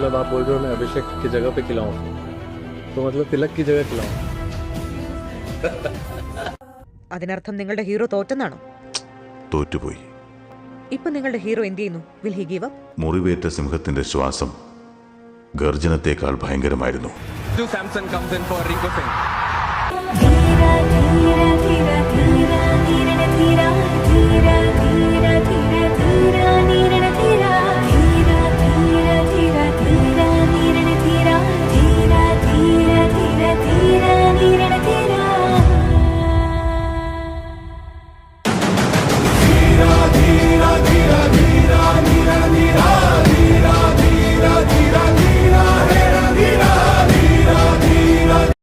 मतलब आप बोल रहे हो मैं अभिषेक की जगह पे खिलाऊं, तो मतलब तिलक की जगह खिलाऊं. അതിനർത്ഥം നിങ്ങളുടെ ഹീറോ തോറ്റെന്നാണോ? തോറ്റുപോയി. ഇപ്പൊ നിങ്ങളുടെ ഹീറോ എന്ത് ചെയ്യുന്നു? Will he give up? മുറിവേറ്റ സിംഹത്തിന്റെ ശ്വാസം ഗർജനത്തേക്കാൾ ഭയങ്കരമായിരുന്നു. Samson comes in for Rico Singh. Dheera Dheera Dheera Dheera Dheera Dheera Dheera Dheera